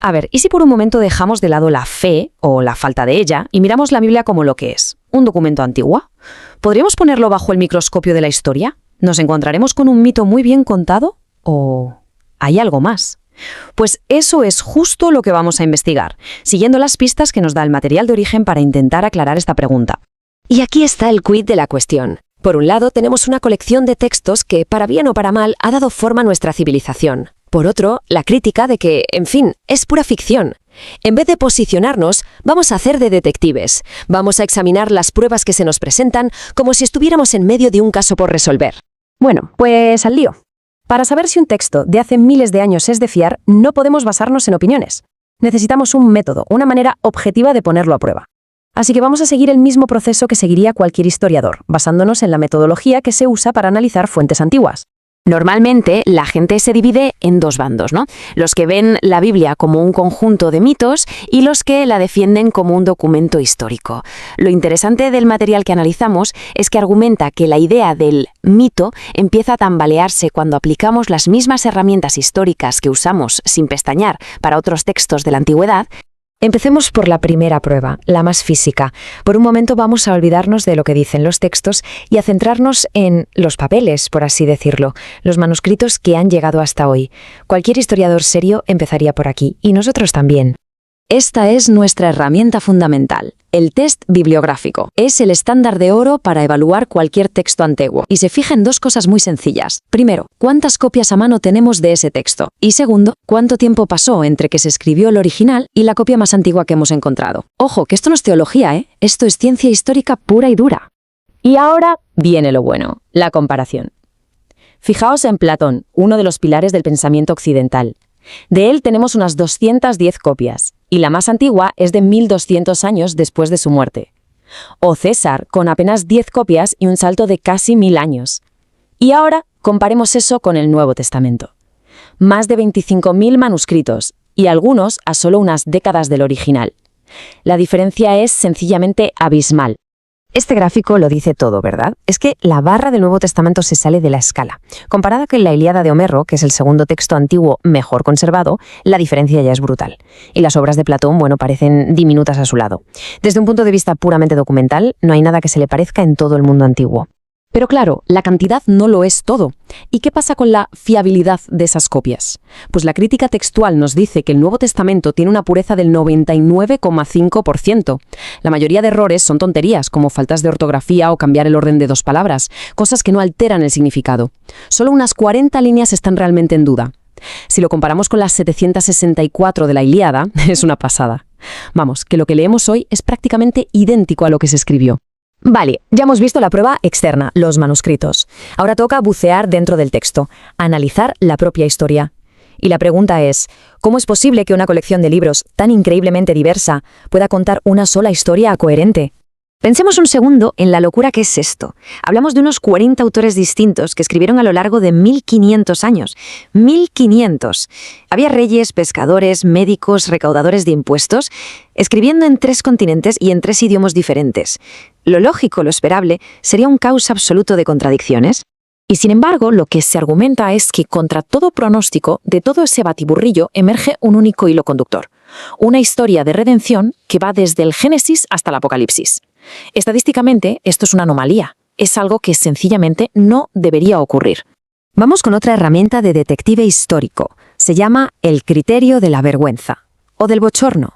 A ver, ¿y si por un momento dejamos de lado la fe, o la falta de ella, y miramos la Biblia como lo que es? ¿Un documento antiguo? ¿Podríamos ponerlo bajo el microscopio de la historia? ¿Nos encontraremos con un mito muy bien contado? ¿O hay algo más? Pues eso es justo lo que vamos a investigar, siguiendo las pistas que nos da el material de origen para intentar aclarar esta pregunta. Y aquí está el quid de la cuestión. Por un lado, tenemos una colección de textos que, para bien o para mal, ha dado forma a nuestra civilización. Por otro, la crítica de que, en fin, es pura ficción. En vez de posicionarnos, vamos a hacer de detectives. Vamos a examinar las pruebas que se nos presentan como si estuviéramos en medio de un caso por resolver. Bueno, pues al lío. Para saber si un texto de hace miles de años es de fiar, no podemos basarnos en opiniones. Necesitamos un método, una manera objetiva de ponerlo a prueba. Así que vamos a seguir el mismo proceso que seguiría cualquier historiador, basándonos en la metodología que se usa para analizar fuentes antiguas. Normalmente la gente se divide en dos bandos, ¿no? Los que ven la Biblia como un conjunto de mitos y los que la defienden como un documento histórico. Lo interesante del material que analizamos es que argumenta que la idea del mito empieza a tambalearse cuando aplicamos las mismas herramientas históricas que usamos sin pestañear para otros textos de la antigüedad. Empecemos por la primera prueba, la más física. Por un momento vamos a olvidarnos de lo que dicen los textos y a centrarnos en los papeles, por así decirlo, los manuscritos que han llegado hasta hoy. Cualquier historiador serio empezaría por aquí, y nosotros también. Esta es nuestra herramienta fundamental, el test bibliográfico. Es el estándar de oro para evaluar cualquier texto antiguo y se fija en dos cosas muy sencillas. Primero, ¿cuántas copias a mano tenemos de ese texto? Y segundo, ¿cuánto tiempo pasó entre que se escribió el original y la copia más antigua que hemos encontrado? Ojo, que esto no es teología, ¿eh? Esto es ciencia histórica pura y dura. Y ahora viene lo bueno, la comparación. Fijaos en Platón, uno de los pilares del pensamiento occidental. De él tenemos unas 210 copias, y la más antigua es de 1200 años después de su muerte. O César, con apenas 10 copias y un salto de casi 1000 años. Y ahora comparemos eso con el Nuevo Testamento. Más de 25.000 manuscritos, y algunos a solo unas décadas del original. La diferencia es sencillamente abismal. Este gráfico lo dice todo, ¿verdad? Es que la barra del Nuevo Testamento se sale de la escala. Comparada con la Ilíada de Homero, que es el segundo texto antiguo mejor conservado, la diferencia ya es brutal. Y las obras de Platón, bueno, parecen diminutas a su lado. Desde un punto de vista puramente documental, no hay nada que se le parezca en todo el mundo antiguo. Pero claro, la cantidad no lo es todo. ¿Y qué pasa con la fiabilidad de esas copias? Pues la crítica textual nos dice que el Nuevo Testamento tiene una pureza del 99,5%. La mayoría de errores son tonterías, como faltas de ortografía o cambiar el orden de dos palabras, cosas que no alteran el significado. Solo unas 40 líneas están realmente en duda. Si lo comparamos con las 764 de la Ilíada, es una pasada. Vamos, que lo que leemos hoy es prácticamente idéntico a lo que se escribió. Vale, ya hemos visto la prueba externa, los manuscritos. Ahora toca bucear dentro del texto, analizar la propia historia. Y la pregunta es, ¿cómo es posible que una colección de libros tan increíblemente diversa pueda contar una sola historia coherente? Pensemos un segundo en la locura que es esto. Hablamos de unos 40 autores distintos que escribieron a lo largo de 1500 años. 1500. Había reyes, pescadores, médicos, recaudadores de impuestos, escribiendo en 3 continentes y en 3 idiomas diferentes. Lo lógico, lo esperable, sería un caos absoluto de contradicciones. Y sin embargo, lo que se argumenta es que contra todo pronóstico, de todo ese batiburrillo emerge un único hilo conductor. Una historia de redención que va desde el Génesis hasta el Apocalipsis. Estadísticamente, esto es una anomalía. Es algo que sencillamente no debería ocurrir. Vamos con otra herramienta de detective histórico. Se llama el criterio de la vergüenza o del bochorno.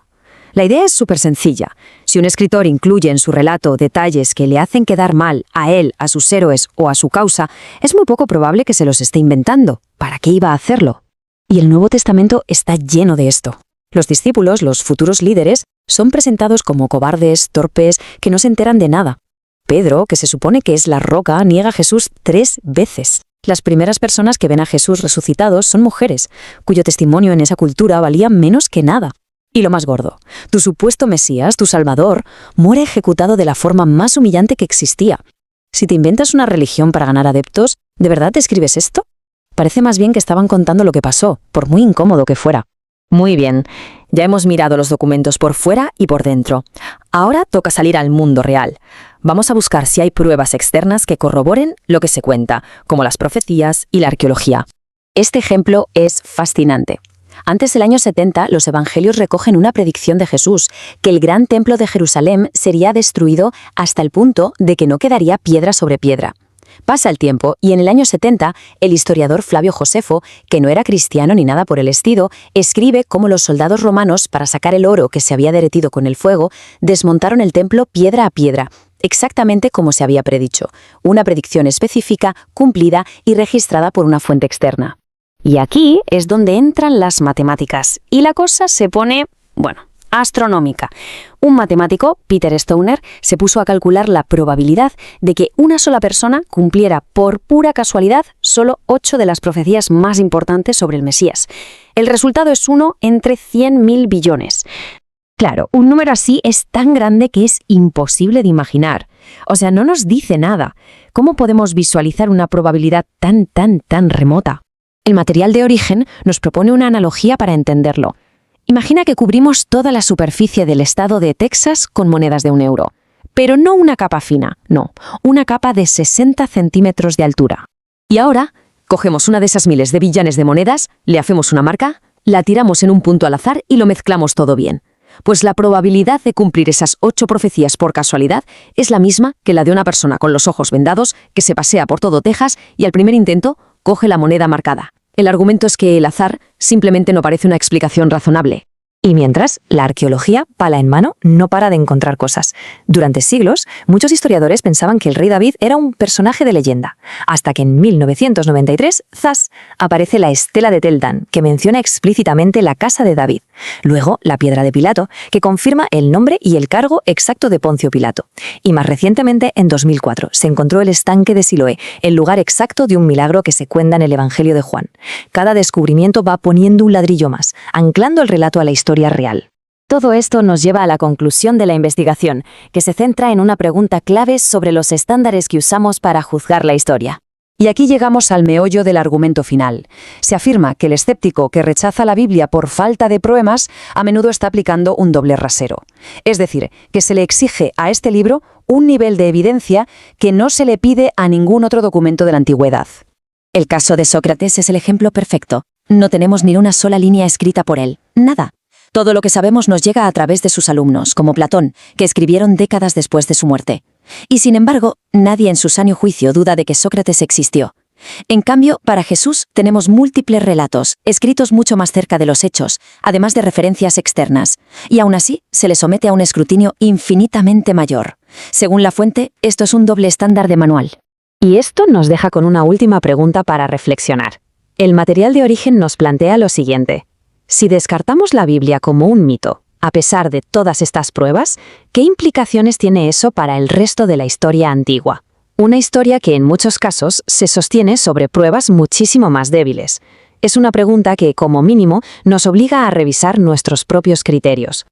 La idea es súper sencilla. Si un escritor incluye en su relato detalles que le hacen quedar mal a él, a sus héroes o a su causa, es muy poco probable que se los esté inventando. ¿Para qué iba a hacerlo? Y el Nuevo Testamento está lleno de esto. Los discípulos, los futuros líderes, son presentados como cobardes, torpes, que no se enteran de nada. Pedro, que se supone que es la roca, niega a Jesús 3 veces. Las primeras personas que ven a Jesús resucitado son mujeres, cuyo testimonio en esa cultura valía menos que nada. Y lo más gordo, tu supuesto Mesías, tu Salvador, muere ejecutado de la forma más humillante que existía. Si te inventas una religión para ganar adeptos, ¿de verdad te escribes esto? Parece más bien que estaban contando lo que pasó, por muy incómodo que fuera. Muy bien, ya hemos mirado los documentos por fuera y por dentro. Ahora toca salir al mundo real. Vamos a buscar si hay pruebas externas que corroboren lo que se cuenta, como las profecías y la arqueología. Este ejemplo es fascinante. Antes del año 70, los evangelios recogen una predicción de Jesús, que el gran templo de Jerusalén sería destruido hasta el punto de que no quedaría piedra sobre piedra. Pasa el tiempo y en el año 70, el historiador Flavio Josefo, que no era cristiano ni nada por el estilo, escribe cómo los soldados romanos, para sacar el oro que se había derretido con el fuego, desmontaron el templo piedra a piedra, exactamente como se había predicho, una predicción específica, cumplida y registrada por una fuente externa. Y aquí es donde entran las matemáticas, y la cosa se pone, astronómica. Un matemático, Peter Stoner, se puso a calcular la probabilidad de que una sola persona cumpliera por pura casualidad solo 8 de las profecías más importantes sobre el Mesías. El resultado es 1 entre 100.000 billones. Claro, un número así es tan grande que es imposible de imaginar. O sea, no nos dice nada. ¿Cómo podemos visualizar una probabilidad tan remota? El material de origen nos propone una analogía para entenderlo. Imagina que cubrimos toda la superficie del estado de Texas con monedas de 1 euro. Pero no una capa fina, no, una capa de 60 centímetros de altura. Y ahora, cogemos una de esas miles de billanes de monedas, le hacemos una marca, la tiramos en un punto al azar y lo mezclamos todo bien. Pues la probabilidad de cumplir esas 8 profecías por casualidad es la misma que la de una persona con los ojos vendados que se pasea por todo Texas y al primer intento coge la moneda marcada. El argumento es que el azar simplemente no parece una explicación razonable. Y mientras, la arqueología, pala en mano, no para de encontrar cosas. Durante siglos, muchos historiadores pensaban que el rey David era un personaje de leyenda, hasta que en 1993, ¡zas!, aparece la estela de Tel Dan, que menciona explícitamente la casa de David. Luego, la piedra de Pilato, que confirma el nombre y el cargo exacto de Poncio Pilato. Y más recientemente, en 2004, se encontró el estanque de Siloé, el lugar exacto de un milagro que se cuenta en el Evangelio de Juan. Cada descubrimiento va poniendo un ladrillo más, anclando el relato a la historia real. Todo esto nos lleva a la conclusión de la investigación, que se centra en una pregunta clave sobre los estándares que usamos para juzgar la historia. Y aquí llegamos al meollo del argumento final. Se afirma que el escéptico que rechaza la Biblia por falta de pruebas a menudo está aplicando un doble rasero. Es decir, que se le exige a este libro un nivel de evidencia que no se le pide a ningún otro documento de la antigüedad. El caso de Sócrates es el ejemplo perfecto. No tenemos ni una sola línea escrita por él. Nada. Todo lo que sabemos nos llega a través de sus alumnos, como Platón, que escribieron décadas después de su muerte. Y sin embargo, nadie en su sano juicio duda de que Sócrates existió. En cambio, para Jesús tenemos múltiples relatos, escritos mucho más cerca de los hechos, además de referencias externas, y aún así se le somete a un escrutinio infinitamente mayor. Según la fuente, esto es un doble estándar de manual. Y esto nos deja con una última pregunta para reflexionar. El material de origen nos plantea lo siguiente. Si descartamos la Biblia como un mito, a pesar de todas estas pruebas, ¿qué implicaciones tiene eso para el resto de la historia antigua? Una historia que en muchos casos se sostiene sobre pruebas muchísimo más débiles. Es una pregunta que, como mínimo, nos obliga a revisar nuestros propios criterios.